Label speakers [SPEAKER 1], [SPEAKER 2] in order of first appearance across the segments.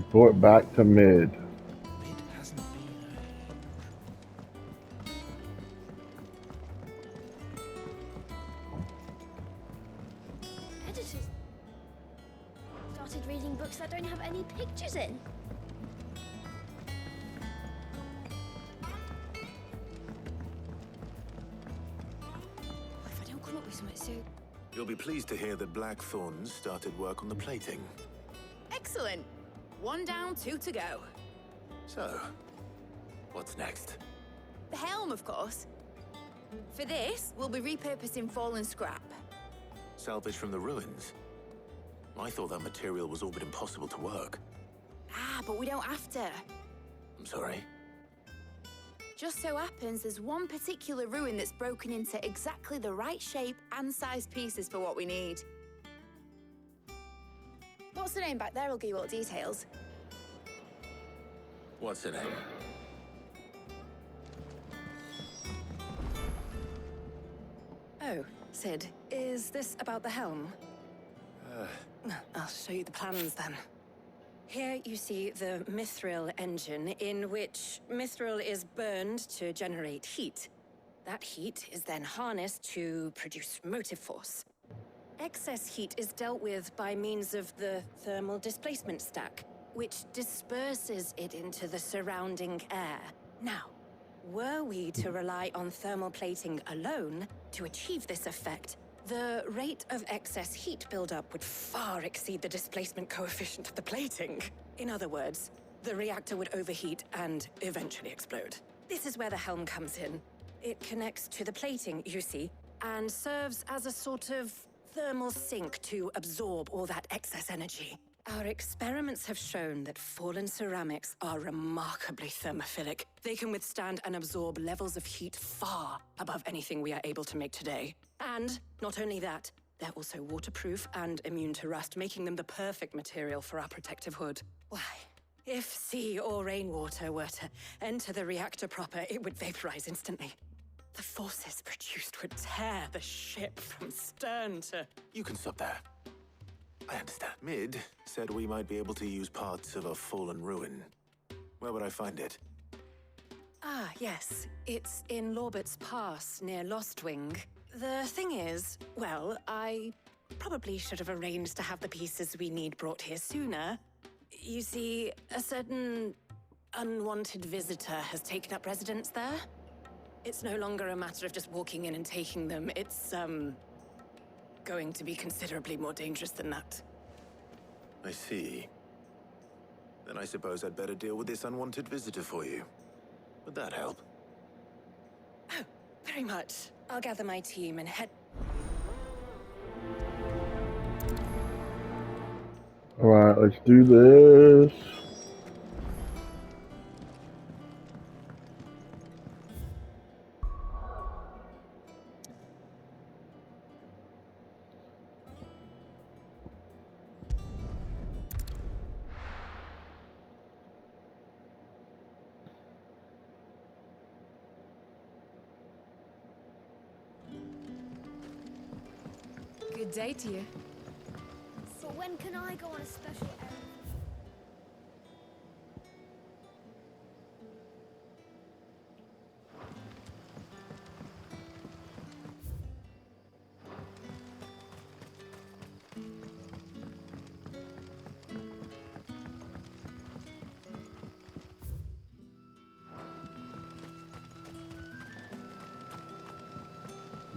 [SPEAKER 1] Report back to mid.
[SPEAKER 2] Mid hasn't been
[SPEAKER 3] Editors started reading books that don't have any pictures in. What if I don't come up with something soon?
[SPEAKER 4] You'll be pleased to hear that Blackthorn started work on the plating.
[SPEAKER 5] Excellent. 1 down, 2 to go.
[SPEAKER 4] So, what's next?
[SPEAKER 5] The helm, of course. For this, we'll be repurposing fallen scrap.
[SPEAKER 4] Salvage from the ruins? I thought that material was all but impossible to work.
[SPEAKER 5] Ah, but we don't have to.
[SPEAKER 4] I'm sorry.
[SPEAKER 5] Just so happens there's one particular ruin that's broken into exactly the right shape and size pieces for what we need. What's the name back there? I'll give you all the details.
[SPEAKER 4] What's her name?
[SPEAKER 6] Oh, Sid, is this about the helm? I'll show you the plans then. Here you see the mithril engine, in which mithril is burned to generate heat. That heat is then harnessed to produce motive force. Excess heat is dealt with by means of the thermal displacement stack, which disperses it into the surrounding air. Now, were we to rely on thermal plating alone to achieve this effect, the rate of excess heat buildup would far exceed the displacement coefficient of the plating. In other words, the reactor would overheat and eventually explode. This is where the helm comes in. It connects to the plating, you see, and serves as a sort of thermal sink to absorb all that excess energy. Our experiments have shown that fallen ceramics are remarkably thermophilic. They can withstand and absorb levels of heat far above anything we are able to make today. And not only that, they're also waterproof and immune to rust, making them the perfect material for our protective hood. Why, if sea or rainwater were to enter the reactor proper, it would vaporize instantly. The forces produced would tear the ship from stern to...
[SPEAKER 4] You can stop there. I understand. Mid said we might be able to use parts of a fallen ruin. Where would I find it?
[SPEAKER 6] Ah, yes. It's in Lorbert's Pass, near Lostwing. The thing is, well, I probably should have arranged to have the pieces we need brought here sooner. You see, a certain unwanted visitor has taken up residence there. It's no longer a matter of just walking in and taking them. It's, going to be considerably more dangerous than that.
[SPEAKER 4] I see. Then I suppose I'd better deal with this unwanted visitor for you. Would that help?
[SPEAKER 6] Oh, very much. I'll gather my team and head...
[SPEAKER 1] Alright, let's do this.
[SPEAKER 5] Good day to you.
[SPEAKER 3] So when can I go on a special errand?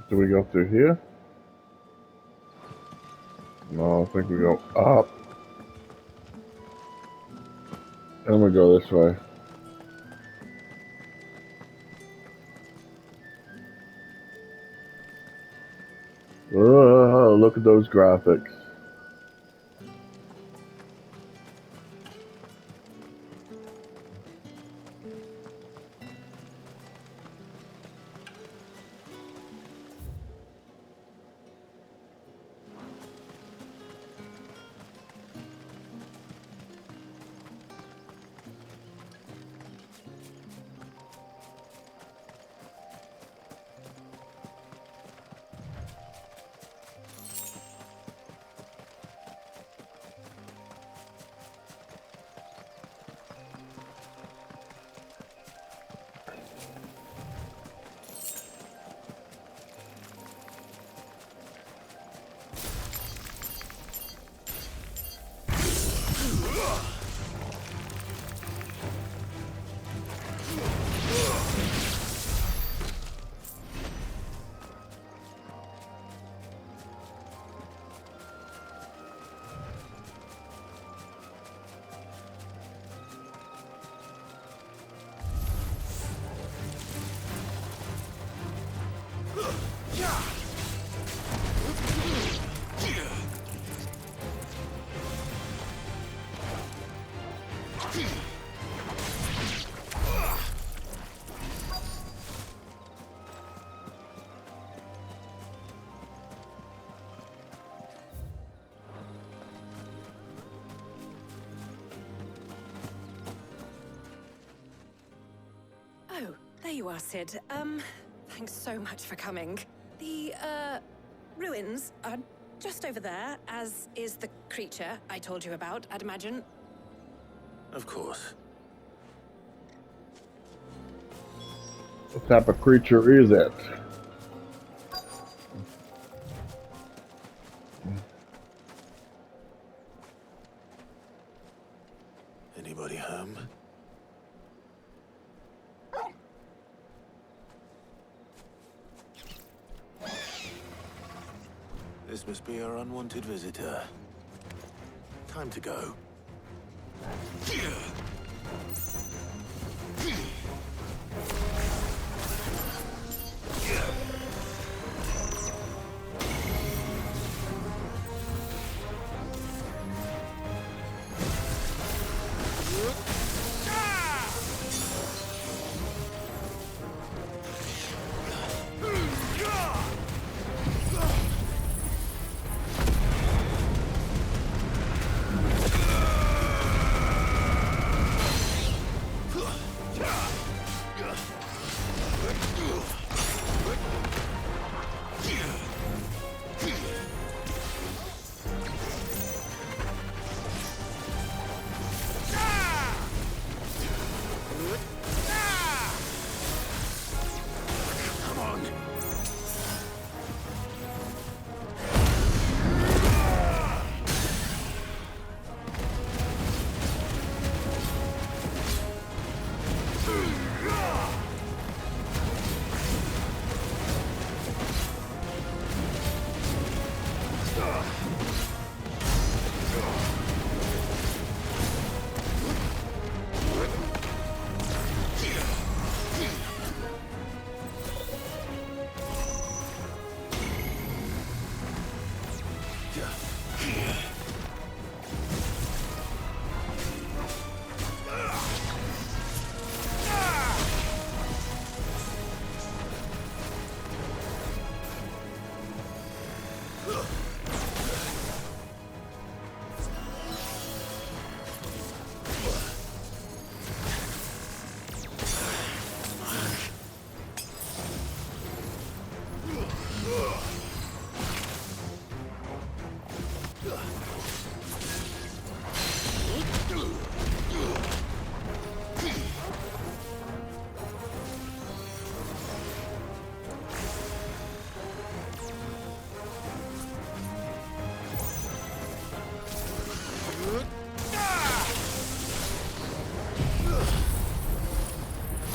[SPEAKER 1] Do we go through here? No, I think we go up. And we go this way. Look at those graphics.
[SPEAKER 6] Oh, there you are, Sid. Thanks so much for coming. The, ruins are just over there, as is the creature I told you about, I'd imagine.
[SPEAKER 4] Of course.
[SPEAKER 1] What type of creature is it?
[SPEAKER 4] Anybody home? This must be our unwanted visitor. Time to go.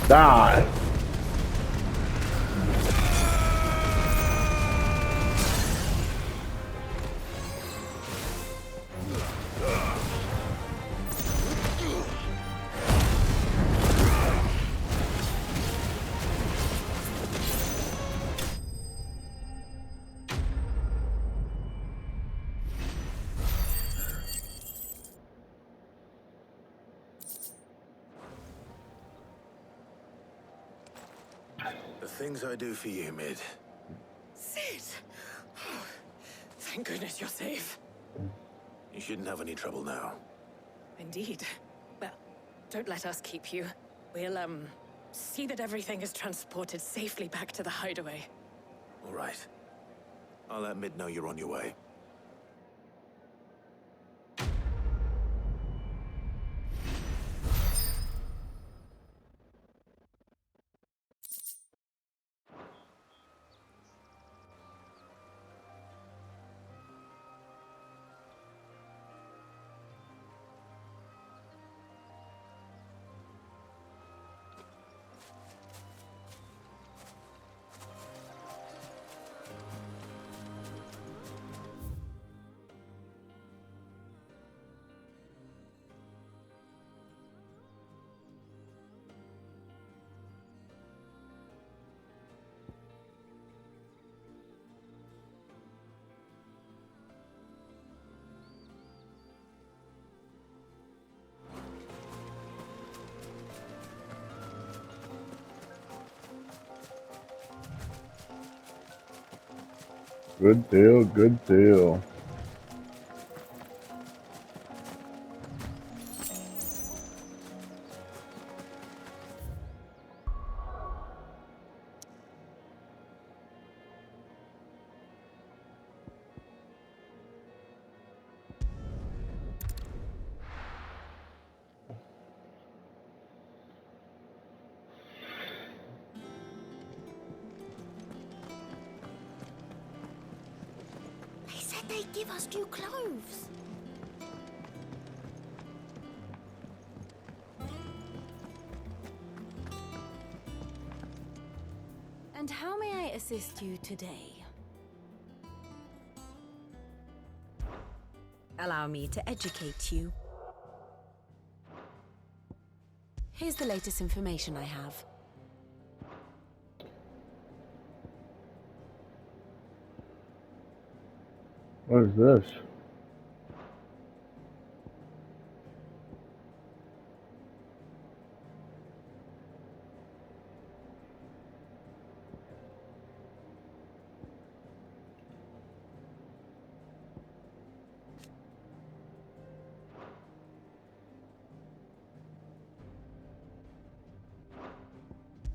[SPEAKER 1] Die!
[SPEAKER 4] The things I do for you, Mid.
[SPEAKER 6] Sid! Oh, thank goodness you're safe.
[SPEAKER 4] You shouldn't have any trouble now.
[SPEAKER 6] Indeed. Well, don't let us keep you. We'll, see that everything is transported safely back to the hideaway.
[SPEAKER 4] All right. I'll let Mid know you're on your way.
[SPEAKER 1] Good deal, good deal.
[SPEAKER 3] They said they'd give us new clothes.
[SPEAKER 6] And how may I assist you today? Allow me to educate you. Here's the latest information I have.
[SPEAKER 1] What is this?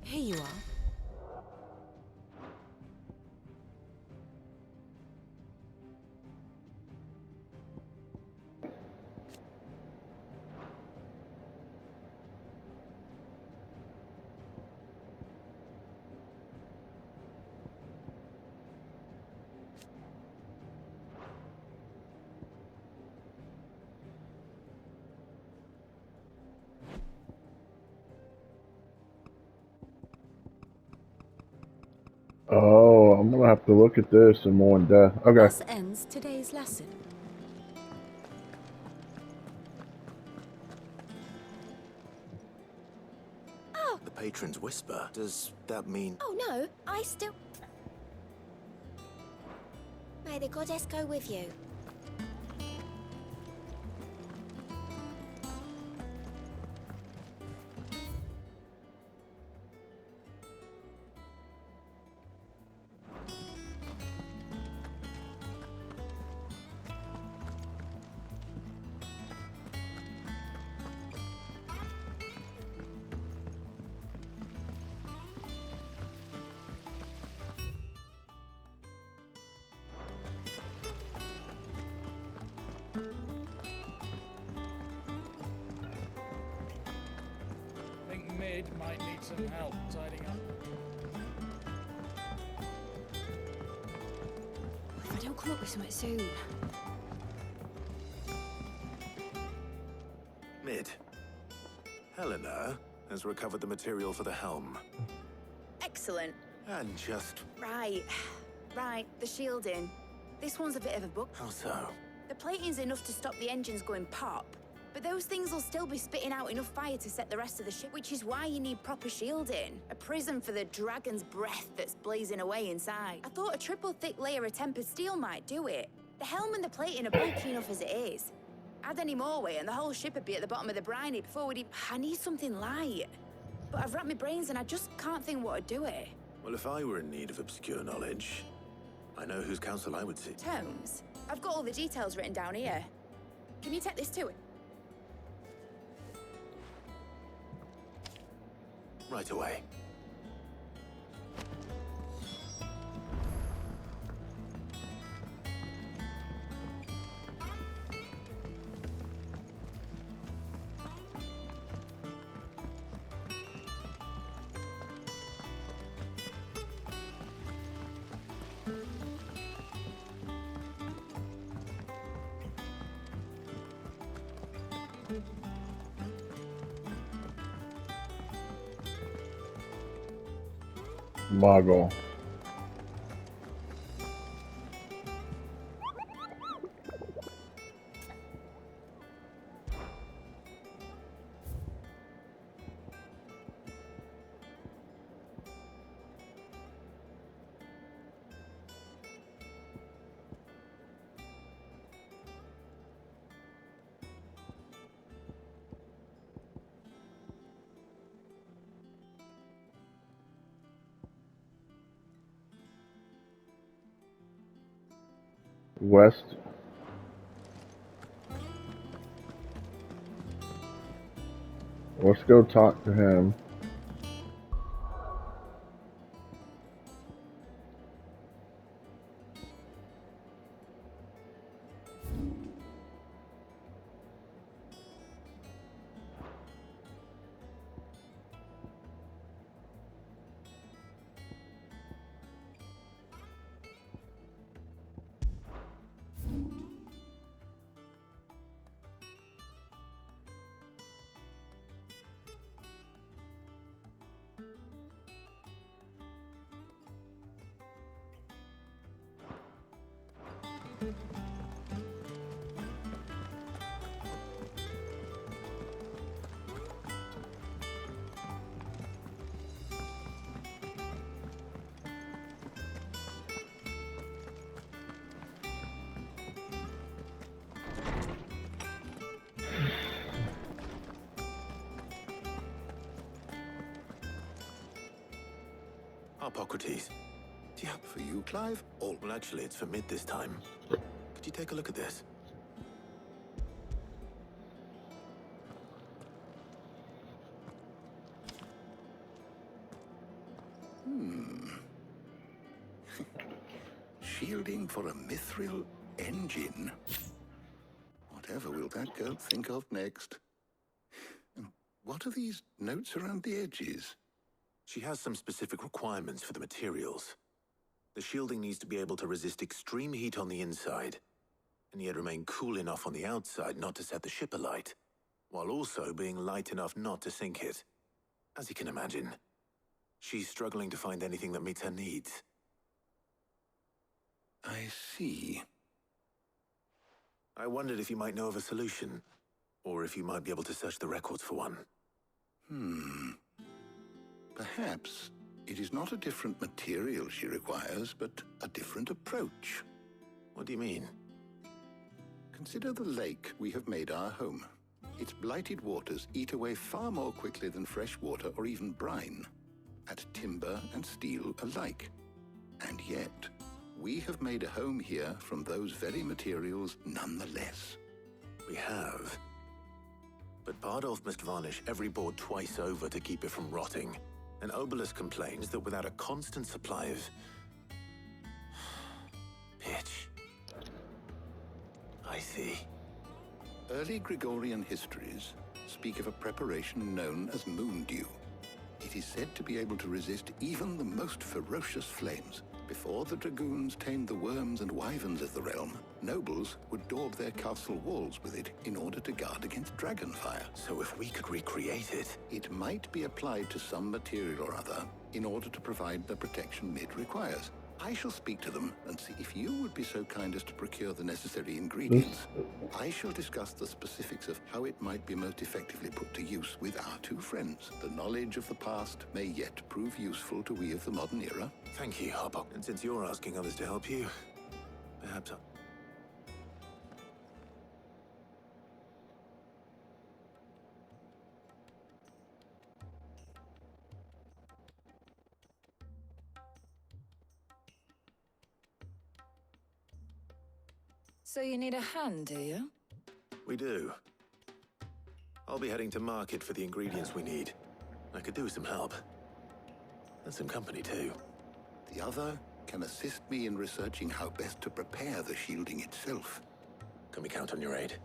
[SPEAKER 6] Here you are.
[SPEAKER 1] Oh, I'm gonna have to look at this in more in depth. Okay.
[SPEAKER 6] Thus ends today's lesson.
[SPEAKER 4] The patron's whisper. Does that mean...
[SPEAKER 3] Oh no, I still... May the goddess go with you.
[SPEAKER 2] I think Mid might need some help tidying up.
[SPEAKER 5] If I don't come up with something soon.
[SPEAKER 4] Mid. Helena has recovered the material for the helm.
[SPEAKER 5] Excellent.
[SPEAKER 4] And just...
[SPEAKER 5] Right, the shielding. This one's a bit of a book.
[SPEAKER 4] how so?
[SPEAKER 5] The plating's enough to stop the engines going pop, but those things will still be spitting out enough fire to set the rest of the ship, which is why you need proper shielding. A prison for the dragon's breath that's blazing away inside. I thought a triple thick layer of tempered steel might do it. The helm and the plating are bulky enough as it is. Add any more weight and the whole ship would be at the bottom of the briny before we'd even... I need something light. But I've wrapped my brains and I just can't think what would do it.
[SPEAKER 4] Well, if I were in need of obscure knowledge, I know whose counsel I would seek.
[SPEAKER 5] Tomes? I've got all the details written down here. Can you take this to it?
[SPEAKER 4] Right away.
[SPEAKER 1] Mago. West. Let's go talk to him.
[SPEAKER 4] Hippocrates.
[SPEAKER 7] Yeah, for you, Clive?
[SPEAKER 4] Well, actually, it's for mid this time. Could you take a look at this?
[SPEAKER 7] Shielding for a mithril engine? Whatever will that girl think of next? And what are these notes around the edges?
[SPEAKER 4] She has some specific requirements for the materials. The shielding needs to be able to resist extreme heat on the inside, and yet remain cool enough on the outside not to set the ship alight, while also being light enough not to sink it. As you can imagine, she's struggling to find anything that meets her needs.
[SPEAKER 7] I see.
[SPEAKER 4] I wondered if you might know of a solution, or if you might be able to search the records for one.
[SPEAKER 7] Perhaps it is not a different material she requires, but a different approach.
[SPEAKER 4] What do you mean?
[SPEAKER 7] Consider the lake we have made our home. Its blighted waters eat away far more quickly than fresh water or even brine, at timber and steel alike. And yet, we have made a home here from those very materials nonetheless.
[SPEAKER 4] We have. But Bardolph must varnish every board twice over to keep it from rotting. And Obelisk complains that without a constant supply of pitch. I see.
[SPEAKER 7] Early Gregorian histories speak of a preparation known as moon dew. It is said to be able to resist even the most ferocious flames. Before the dragoons tamed the worms and wyverns of the realm, nobles would daub their castle walls with it in order to guard against dragonfire.
[SPEAKER 4] So if we could recreate it...
[SPEAKER 7] It might be applied to some material or other in order to provide the protection Mid requires. I shall speak to them and see if you would be so kind as to procure the necessary ingredients. I shall discuss the specifics of how it might be most effectively put to use with our two friends. The knowledge of the past may yet prove useful to we of the modern era.
[SPEAKER 4] Thank you, Hopper. And since you're asking others to help you, perhaps I'll...
[SPEAKER 6] So you need a hand, do you?
[SPEAKER 4] We do. I'll be heading to market for the ingredients we need. I could do with some help. And some company, too.
[SPEAKER 7] The other can assist me in researching how best to prepare the shielding itself.
[SPEAKER 4] Can we count on your aid?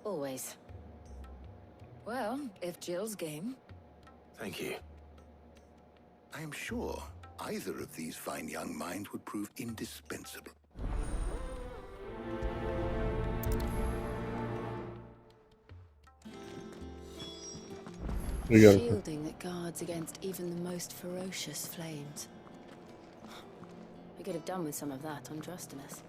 [SPEAKER 6] Always. Well, if Jill's game.
[SPEAKER 4] Thank you.
[SPEAKER 7] I am sure either of these fine young minds would prove indispensable.
[SPEAKER 8] Shielding that guards against even the most ferocious flames. We could have done with some of that on Drustimus.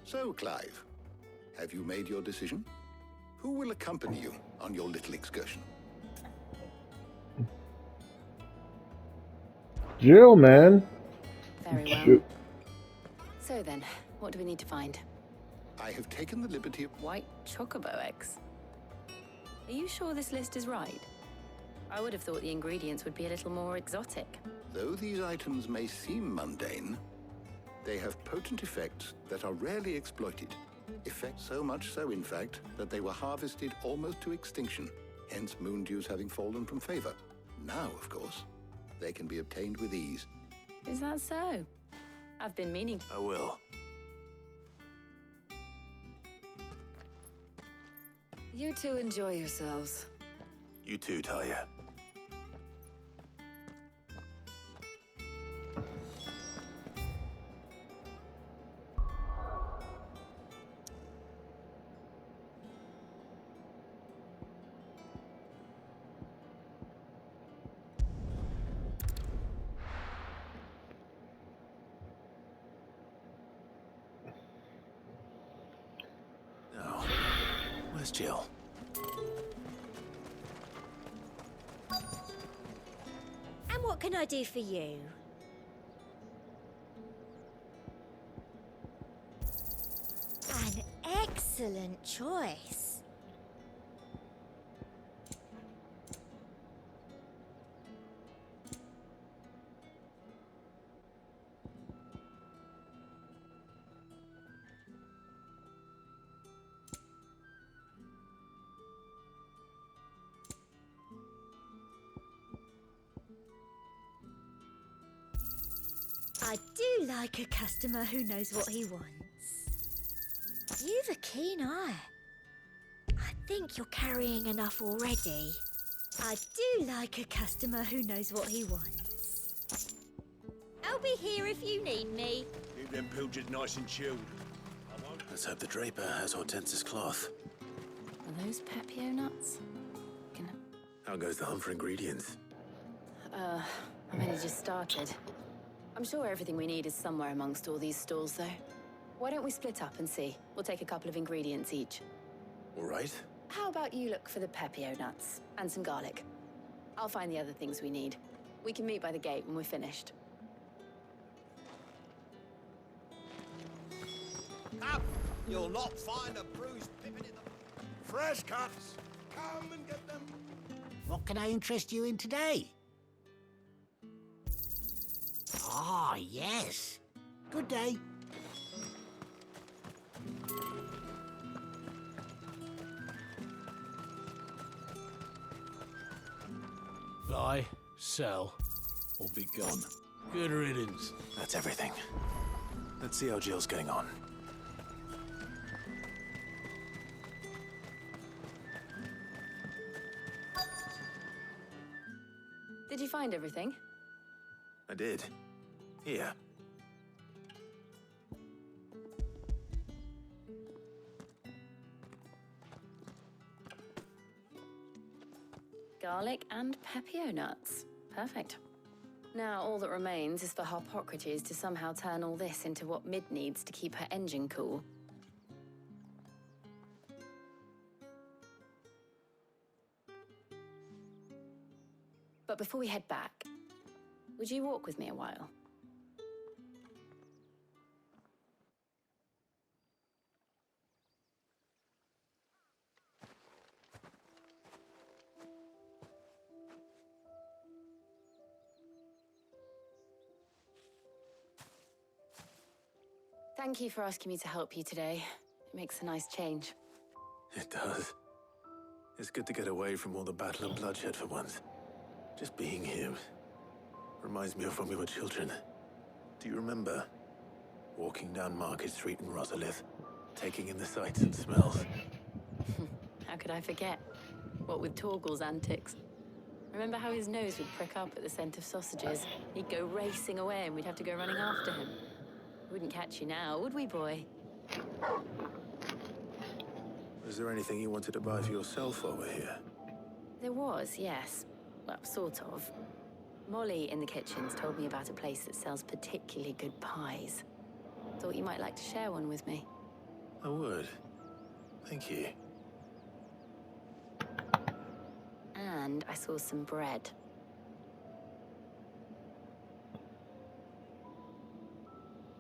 [SPEAKER 7] So, Clive, have you made your decision? Who will accompany you on your little excursion?
[SPEAKER 1] Jill, man.
[SPEAKER 8] Very well.
[SPEAKER 1] Shoot.
[SPEAKER 8] So then, what do we need to find?
[SPEAKER 7] I have taken the liberty of...
[SPEAKER 8] White chocobo eggs. Are you sure this list is right? I would have thought the ingredients would be a little more exotic.
[SPEAKER 7] Though these items may seem mundane, they have potent effects that are rarely exploited. Effects so much so, in fact, that they were harvested almost to extinction, hence moon dews having fallen from favor. Now, of course, they can be obtained with ease.
[SPEAKER 8] Is that so? I've been meaning...
[SPEAKER 4] I will.
[SPEAKER 6] You two enjoy yourselves.
[SPEAKER 4] You too, Talia. Now, where's Jill?
[SPEAKER 3] And what can I do for you? An excellent choice. I do like a customer who knows what he wants. You've a keen eye. I think you're carrying enough already. I do like a customer who knows what he wants. I'll be here if you need me.
[SPEAKER 9] Keep them pilchards nice and chilled.
[SPEAKER 4] Let's hope the draper has Hortense's cloth.
[SPEAKER 8] Are those Pepio nuts?
[SPEAKER 4] How goes the hunt for ingredients?
[SPEAKER 8] I've only just started. I'm sure everything we need is somewhere amongst all these stalls, though. Why don't we split up and see? We'll take a couple of ingredients each.
[SPEAKER 4] All right.
[SPEAKER 8] How about you look for the Pepio nuts and some garlic? I'll find the other things we need. We can meet by the gate when we're finished.
[SPEAKER 9] Up! You'll not find a bruised pippin in the... Fresh cuts! Come and get them!
[SPEAKER 10] What can I interest you in today? Ah, yes. Good day.
[SPEAKER 11] Buy, sell, or be gone. Good riddance.
[SPEAKER 4] That's everything. Let's see how Jill's getting on.
[SPEAKER 8] Did you find everything?
[SPEAKER 4] I did. Here.
[SPEAKER 8] Garlic and Pepio nuts. Perfect. Now all that remains is for Harpocrates to somehow turn all this into what Mid needs to keep her engine cool. But before we head back, would you walk with me a while? Thank you for asking me to help you today. It makes a nice change.
[SPEAKER 4] It does. It's good to get away from all the battle and bloodshed for once. Just being here reminds me of when we were children. Do you remember? Walking down Market Street in Rosalith, taking in the sights and smells.
[SPEAKER 8] How could I forget? What with Torgal's antics. Remember how his nose would prick up at the scent of sausages? He'd go racing away and we'd have to go running after him. Wouldn't catch you now, would we, boy?
[SPEAKER 4] Was there anything you wanted to buy for yourself over here?
[SPEAKER 8] There was, yes. Well, sort of. Molly in the kitchens told me about a place that sells particularly good pies. Thought you might like to share one with me.
[SPEAKER 4] I would. Thank you.
[SPEAKER 8] And I saw some bread.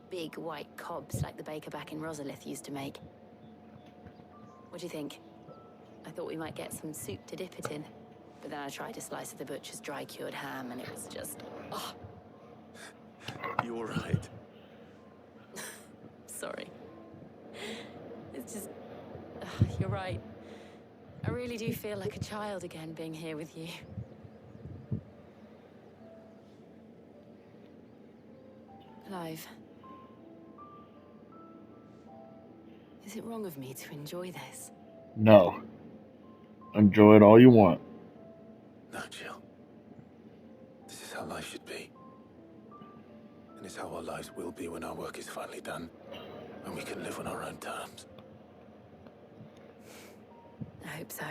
[SPEAKER 8] Big white cobs like the baker back in Rosalith used to make. What do you think? I thought we might get some soup to dip it in. But then I tried a slice of the butcher's dry-cured ham, and it was just... oh,
[SPEAKER 4] You all right?
[SPEAKER 8] sorry. It's just... you're right. I really do feel like a child again being here with you. Clive. Is it wrong of me to enjoy this?
[SPEAKER 1] No. Enjoy it all you want.
[SPEAKER 4] No, Jill. This is how life should be. And it's how our lives will be when our work is finally done. When we can live on our own terms.
[SPEAKER 8] I hope so.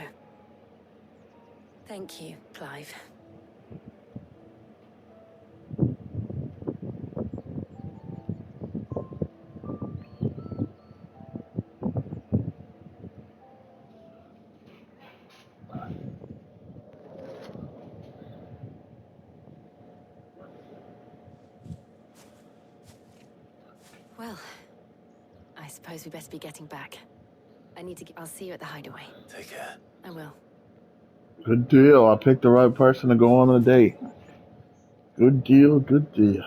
[SPEAKER 8] Thank you, Clive. Well, I suppose we best be getting back. I need to I'll see you at the hideaway.
[SPEAKER 4] Take care.
[SPEAKER 8] I will.
[SPEAKER 1] Good deal. I picked the right person to go on a date. Good deal, good deal.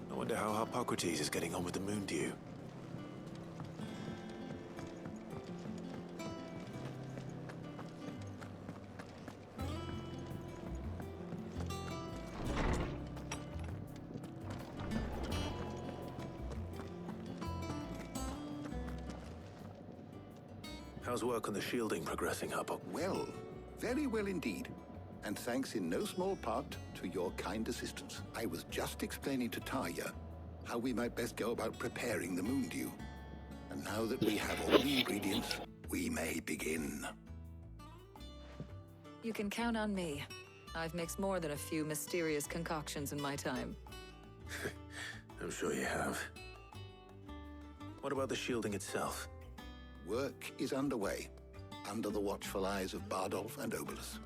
[SPEAKER 4] I wonder how Hippocrates is getting on with the moon dew. How's work on the shielding progressing, Hippoc?
[SPEAKER 7] Well, very well indeed. And thanks in no small part to your kind assistance. I was just explaining to Tarja how we might best go about preparing the moon dew. And now that we have all the ingredients, we may begin.
[SPEAKER 12] You can count on me. I've mixed more than a few mysterious concoctions in my time.
[SPEAKER 4] I'm sure you have. What about the shielding itself?
[SPEAKER 7] Work is underway, under the watchful eyes of Bardolph and Obolus.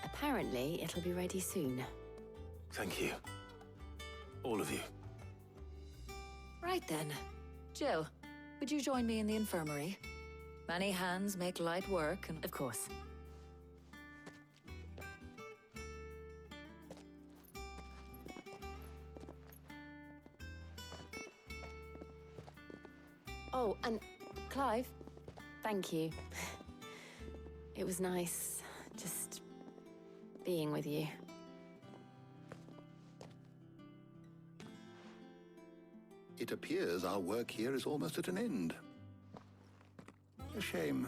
[SPEAKER 8] Apparently, it'll be ready soon.
[SPEAKER 4] Thank you. All of you.
[SPEAKER 12] Right then. Jill, would you join me in the infirmary? Many hands make light work, and...
[SPEAKER 8] Of course. Oh, and Clive, thank you. It was nice, just being with you.
[SPEAKER 7] It appears our work here is almost at an end. A shame.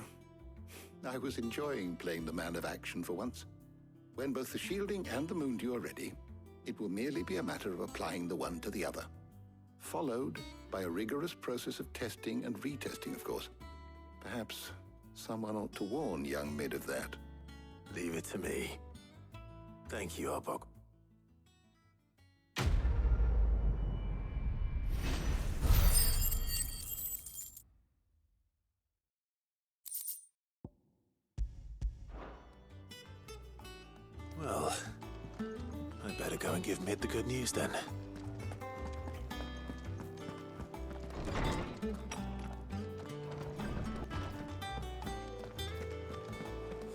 [SPEAKER 7] I was enjoying playing the man of action for once. When both the shielding and the moon dew are ready, it will merely be a matter of applying the one to the other. Followed by a rigorous process of testing and retesting, of course. Perhaps someone ought to warn young Mid of that.
[SPEAKER 4] Leave it to me. Thank you, Hippoc. Well, I'd better go and give Mid the good news then.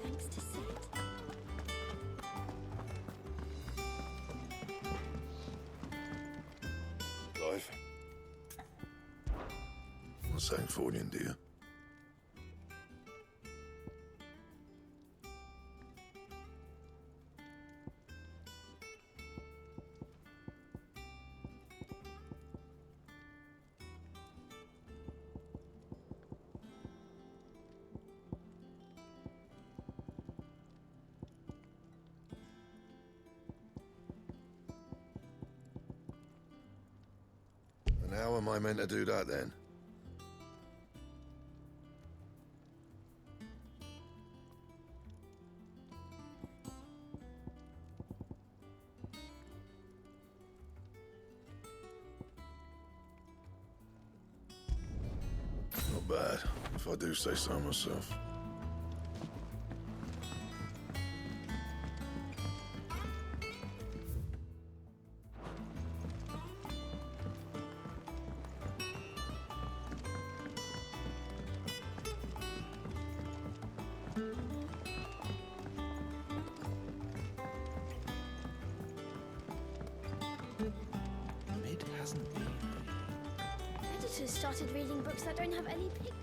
[SPEAKER 3] Thanks to Sid.
[SPEAKER 9] Clive? What's saying for you, dear? And how am I meant to do that then?
[SPEAKER 13] bad, if I do say so myself.
[SPEAKER 14] Mid hasn't been.
[SPEAKER 3] Editors started reading books that don't have any pictures.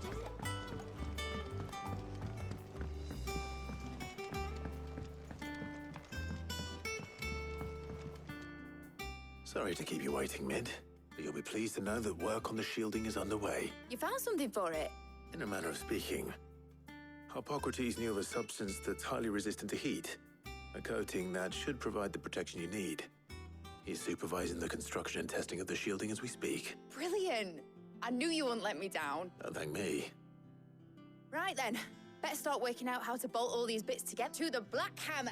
[SPEAKER 4] Sorry to keep you waiting, Mid, but you'll be pleased to know that work on the shielding is underway.
[SPEAKER 5] You found something for it?
[SPEAKER 4] In a manner of speaking, Hippocrates knew of a substance that's highly resistant to heat, a coating that should provide the protection you need. He's supervising the construction and testing of the shielding as we speak.
[SPEAKER 5] Brilliant! I knew you wouldn't let me down.
[SPEAKER 4] Don't thank me.
[SPEAKER 5] Right then, better start working out how to bolt all these bits together to the Black Hammer.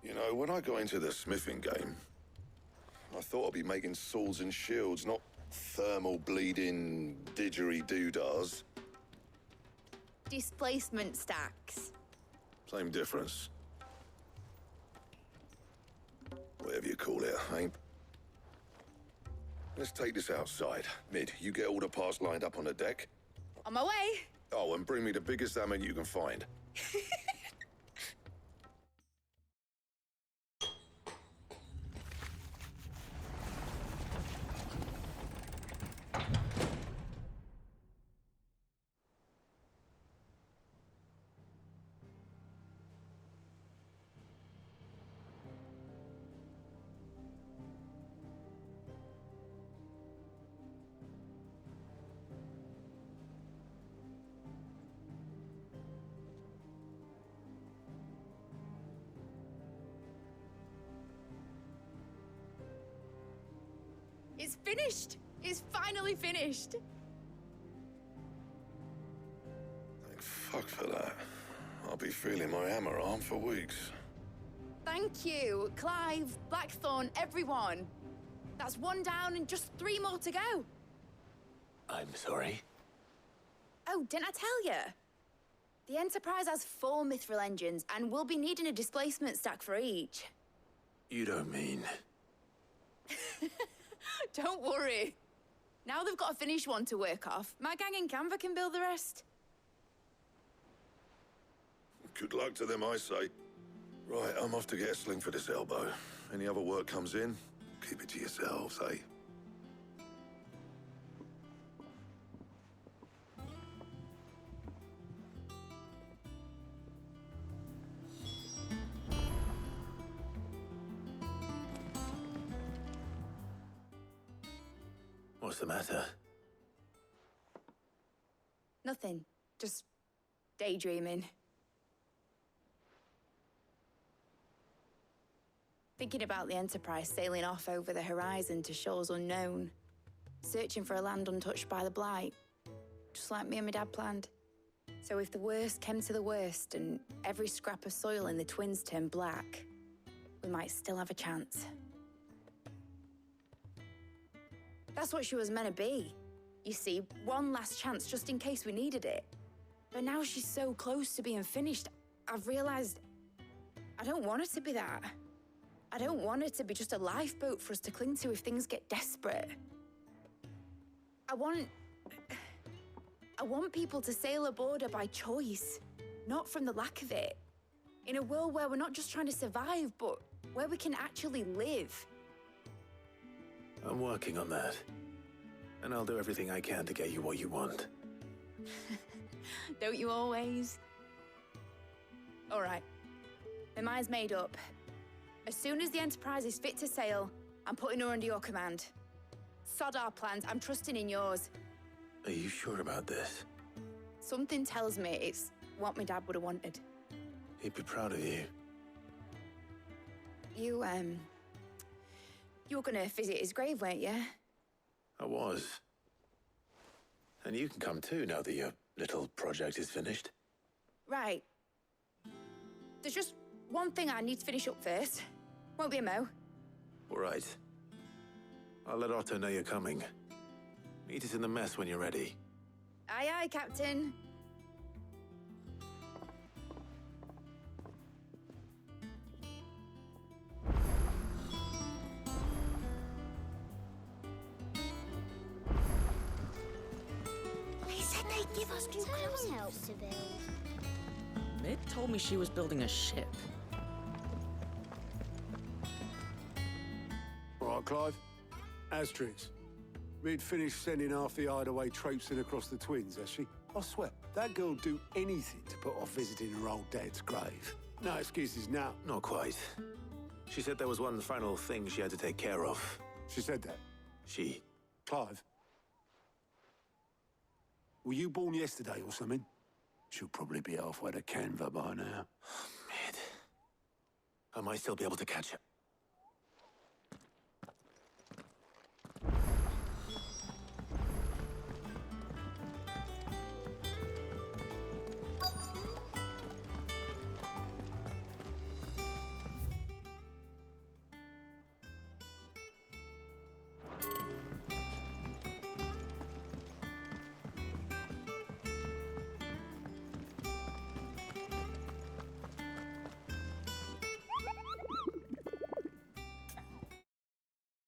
[SPEAKER 13] You know, when I got into the smithing game, I thought I'd be making swords and shields, not thermal bleeding didgeridoo-dahs.
[SPEAKER 5] Displacement stacks.
[SPEAKER 13] Same difference. Whatever you call it, ain't. Let's take this outside. Mid, you get all the parts lined up on the deck.
[SPEAKER 5] On my way.
[SPEAKER 13] Oh, and bring me the biggest hammer you can find.
[SPEAKER 5] It's finished. It's finally finished.
[SPEAKER 13] Thank fuck for that. I'll be feeling my hammer arm for weeks.
[SPEAKER 5] Thank you, Clive, Blackthorn, everyone. That's one down and just 3 more to go.
[SPEAKER 4] I'm sorry.
[SPEAKER 5] Oh, didn't I tell you? The Enterprise has 4 mithril engines, and we'll be needing a displacement stack for each.
[SPEAKER 4] You don't mean...
[SPEAKER 5] Don't worry. Now they've got a finished one to work off. My gang in Canva can build the rest.
[SPEAKER 13] Good luck to them, I say. Right, I'm off to get a sling for this elbow. Any other work comes in, keep it to yourselves, eh?
[SPEAKER 4] What's the matter?
[SPEAKER 5] Nothing. Just daydreaming. Thinking about the Enterprise sailing off over the horizon to shores unknown. Searching for a land untouched by the Blight. Just like me and my dad planned. So if the worst came to the worst and every scrap of soil in the Twins turned black, we might still have a chance. That's what she was meant to be. You see, one last chance just in case we needed it. But now she's so close to being finished, I've realized I don't want it to be that. I don't want it to be just a lifeboat for us to cling to if things get desperate. I want people to sail aboard her by choice, not from the lack of it. In a world where we're not just trying to survive, but where we can actually live.
[SPEAKER 4] I'm working on that. And I'll do everything I can to get you what you want.
[SPEAKER 5] Don't you always? All right. My mind's made up. As soon as the Enterprise is fit to sail, I'm putting her under your command. Sod our plans, I'm trusting in yours.
[SPEAKER 4] Are you sure about this?
[SPEAKER 5] Something tells me it's what my dad would have wanted.
[SPEAKER 4] He'd be proud of you.
[SPEAKER 5] You were gonna visit his grave, weren't you?
[SPEAKER 4] I was. And you can come too now that your little project is finished.
[SPEAKER 5] Right. There's just one thing I need to finish up first. Won't be a mo.
[SPEAKER 4] All right. I'll let Otto know you're coming. Meet us in the mess when you're ready.
[SPEAKER 5] Aye, aye, Captain.
[SPEAKER 3] They said they'd give us new clothes help to build.
[SPEAKER 14] Mid told me she was building a ship.
[SPEAKER 15] All right, Clive. Asterix. We'd finished sending half the hideaway traipsing across the twins, has she? I swear, that girl'll do anything to put off visiting her old dad's grave. No excuses now.
[SPEAKER 4] Not quite. She said there was one final thing she had to take care of.
[SPEAKER 15] She said that?
[SPEAKER 4] She.
[SPEAKER 15] Clive? Were you born yesterday or something? She'll probably be halfway to Canva by now.
[SPEAKER 4] Mid. I might still be able to catch her.